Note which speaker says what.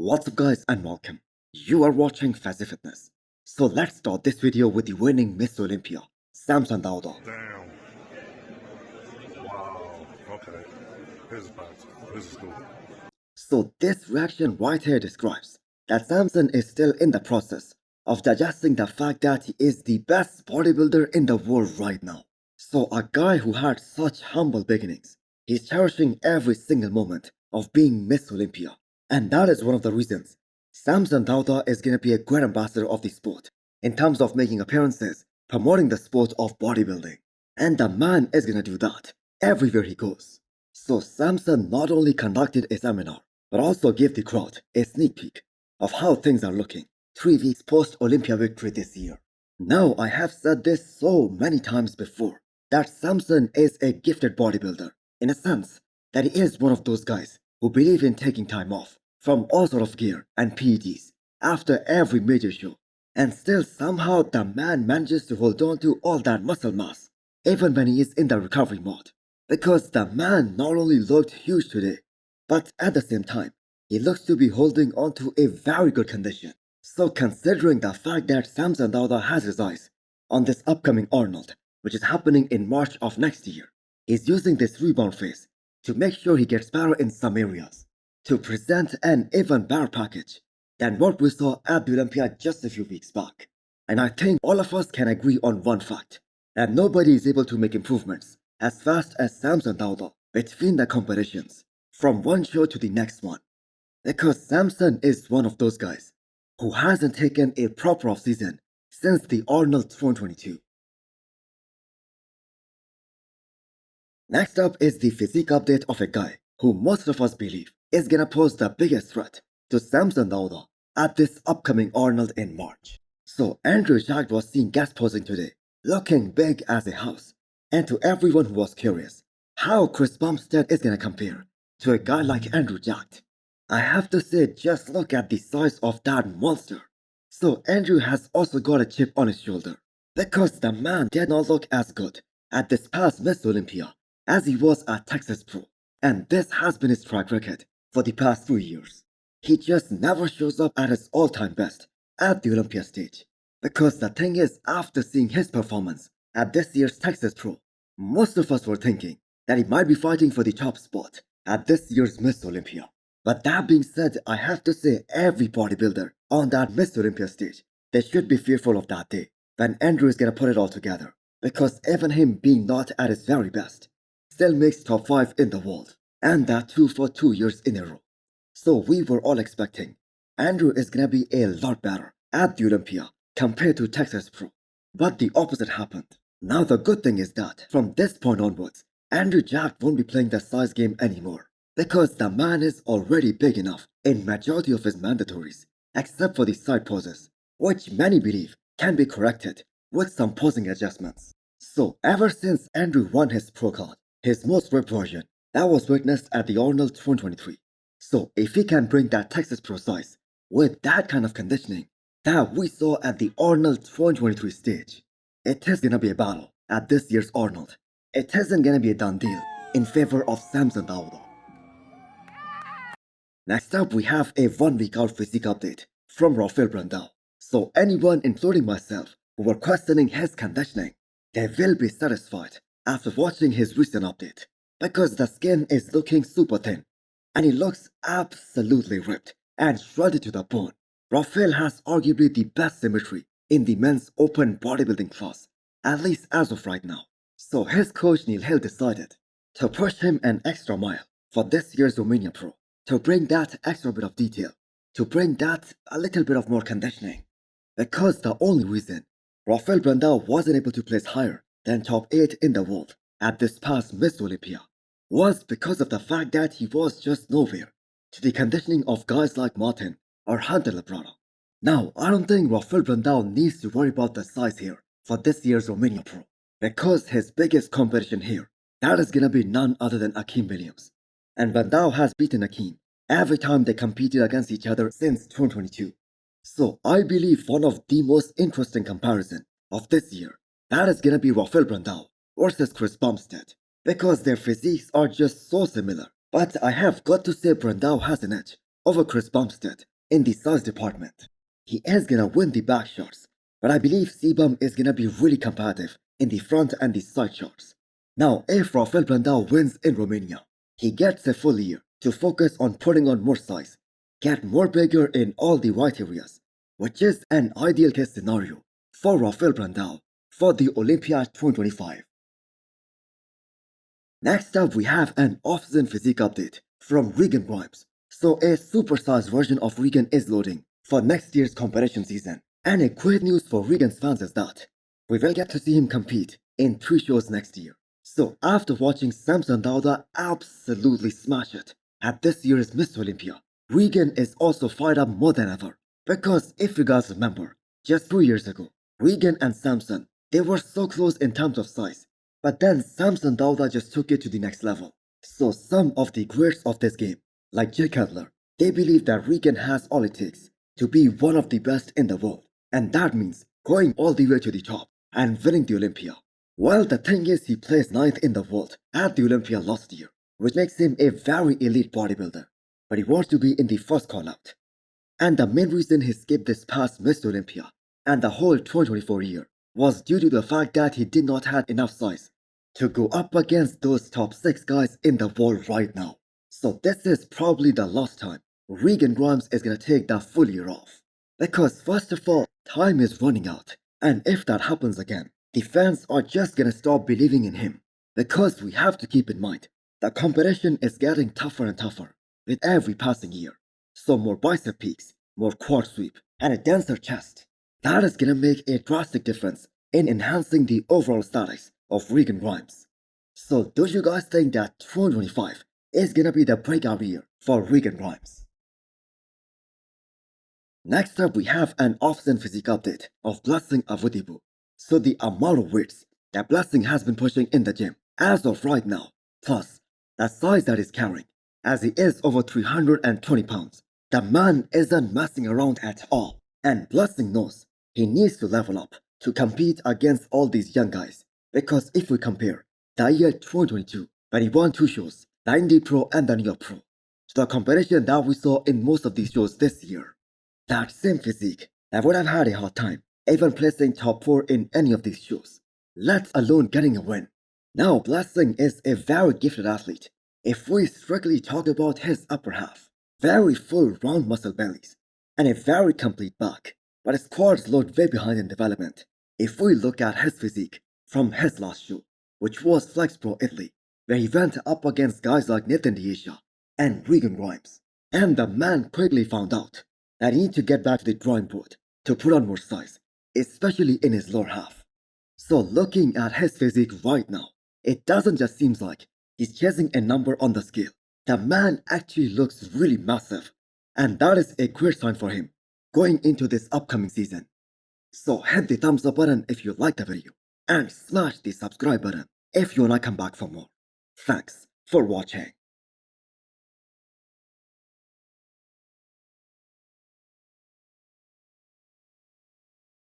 Speaker 1: What's up guys and welcome. You are watching Fazi Fitness. So let's start this video with the winning Miss Olympia, Samson Dauda.
Speaker 2: Damn. Wow. Okay. Here's a fact. This is cool.
Speaker 1: So this reaction right here describes that Samson is still in the process of digesting the fact that he is the best bodybuilder in the world right now. So a guy who had such humble beginnings, he's cherishing every single moment of being Miss Olympia. And that is one of the reasons Samson Dauda is going to be a great ambassador of the sport in terms of making appearances, promoting the sport of bodybuilding. And the man is going to do that everywhere he goes. So Samson not only conducted a seminar, but also gave the crowd a sneak peek of how things are looking 3 weeks post Olympia victory this year. Now I have said this so many times before that Samson is a gifted bodybuilder in a sense that he is one of those guys who believe in taking time off from all sort of gear and PEDs after every major show, and still somehow the man manages to hold on to all that muscle mass even when he is in the recovery mode, because the man not only looked huge today, but at the same time he looks to be holding on to a very good condition. So considering the fact that Samson Dauda has his eyes on this upcoming Arnold, which is happening in March of next year, he's using this rebound phase to make sure he gets better in some areas, to present an even better package than what we saw at the Olympia just a few weeks back. And I think all of us can agree on one fact, that nobody is able to make improvements as fast as Samson Dauda between the competitions, from one show to the next one. Because Samson is one of those guys who hasn't taken a proper off-season since the Arnold 2022. Next up is the physique update of a guy who most of us believe is gonna pose the biggest threat to Samson Dauda at this upcoming Arnold in March. So Andrew Jacked was seen guest posing today, looking big as a house. And to everyone who was curious how Chris Bumstead is gonna compare to a guy like Andrew Jacked, I have to say just look at the size of that monster. So Andrew has also got a chip on his shoulder, because the man did not look as good at this past Miss Olympia as he was at Texas Pro, and this has been his track record for the past 3 years. He just never shows up at his all-time best at the Olympia stage, because the thing is, after seeing his performance at this year's Texas Pro, most of us were thinking that he might be fighting for the top spot at this year's Miss Olympia. But that being said, I have to say every bodybuilder on that Miss Olympia stage, they should be fearful of that day when Andrew is gonna put it all together, because even him being not at his very best still makes top 5 in the world, and that too for 2 years in a row. So we were all expecting Andrew is gonna be a lot better at the Olympia compared to Texas Pro, but the opposite happened. Now the good thing is that from this point onwards, Andrew Jacked won't be playing the size game anymore, because the man is already big enough in majority of his mandatories, except for the side poses, which many believe can be corrected with some posing adjustments. So ever since Andrew won his pro card, his most ripped version, that was witnessed at the Arnold 2023. So if he can bring that Texas Pro size with that kind of conditioning that we saw at the Arnold 2023 stage, it is gonna be a battle at this year's Arnold. It isn't gonna be a done deal in favor of Samson Dauda. Next up, we have a 1 week out physique update from Rafael Brandao. So anyone, including myself, who were questioning his conditioning, they will be satisfied after watching his recent update, because the skin is looking super thin and he looks absolutely ripped and shredded to the bone. Rafael has arguably the best symmetry in the men's open bodybuilding class, at least as of right now. So his coach Neil Hill decided to push him an extra mile for this year's Romania Pro, to bring that extra bit of detail, to bring that a little bit of more conditioning. Because the only reason Rafael Brandao wasn't able to place higher than top 8 in the world at this past Miss Olympia was because of the fact that he was just nowhere to the conditioning of guys like Martin or Hunter Labrada. Now, I don't think Rafael Brandao needs to worry about the size here for this year's Romania Pro, because his biggest competition here, that is gonna be none other than Akeem Williams. And Brandao has beaten Akeem every time they competed against each other since 2022. So I believe one of the most interesting comparison of this year, that is gonna be Rafael Brandao versus Chris Bumstead, because their physiques are just so similar. But I have got to say Brandao has an edge over Chris Bumstead in the size department. He is gonna win the back shots, but I believe C-Bum is gonna be really competitive in the front and the side shots. Now, if Rafael Brandao wins in Romania, he gets a full year to focus on putting on more size, get more bigger in all the right areas, which is an ideal case scenario for Rafael Brandao for the Olympia 2025. Next up, we have an off-season physique update from Regan Grimes. So a supersized version of Regan is loading for next year's competition season. And a great news for Regan's fans is that we will get to see him compete in 3 shows next year. So after watching Samson Dauda absolutely smash it at this year's Miss Olympia, Regan is also fired up more than ever. Because if you guys remember, just 2 years ago, Regan and Samson, they were so close in terms of size. But then Samson Dauda just took it to the next level. So some of the greats of this game, like Jake Cutler, they believe that Regan has all it takes to be one of the best in the world. And that means going all the way to the top and winning the Olympia. Well, the thing is, he placed 9th in the world at the Olympia last year, which makes him a very elite bodybuilder. But he wants to be in the first call out. And the main reason he skipped this past Miss Olympia and the whole 2024 year was due to the fact that he did not have enough size to go up against those top 6 guys in the world right now. So this is probably the last time Regan Grimes is gonna take that full year off. Because first of all, time is running out, and if that happens again, the fans are just gonna stop believing in him. Because we have to keep in mind, the competition is getting tougher and tougher with every passing year. So more bicep peaks, more quad sweep, and a denser chest. That is gonna make a drastic difference in enhancing the overall status of Regan Grimes. So do you guys think that 2025 is gonna be the breakout year for Regan Grimes? Next up, we have an off-season physique update of Blessing Avodibu. So the amount of weights that Blessing has been pushing in the gym as of right now, plus the size that he's carrying, as he is over 320 pounds, the man isn't messing around at all. And Blessing knows he needs to level up to compete against all these young guys. Because if we compare the year 2022, when he won 2 shows, the Indie Pro and the New York Pro, to the competition that we saw in most of these shows this year, that same physique, I would have had a hard time even placing top 4 in any of these shows, let alone getting a win. Now, Blessing is a very gifted athlete. If we strictly talk about his upper half, very full round muscle bellies, and a very complete back, but his quads look way behind in development. If we look at his physique from his last show, which was Flex Pro Italy, where he went up against guys like Nathan D'Asia and Regan Grimes, and the man quickly found out that he needed to get back to the drawing board to put on more size, especially in his lower half. So looking at his physique right now, it doesn't just seem like he's chasing a number on the scale. The man actually looks really massive, and that is a great sign for him going into this upcoming season. So hit the thumbs up button if you liked the video, and smash the subscribe button if you wanna come back for more. Thanks for watching.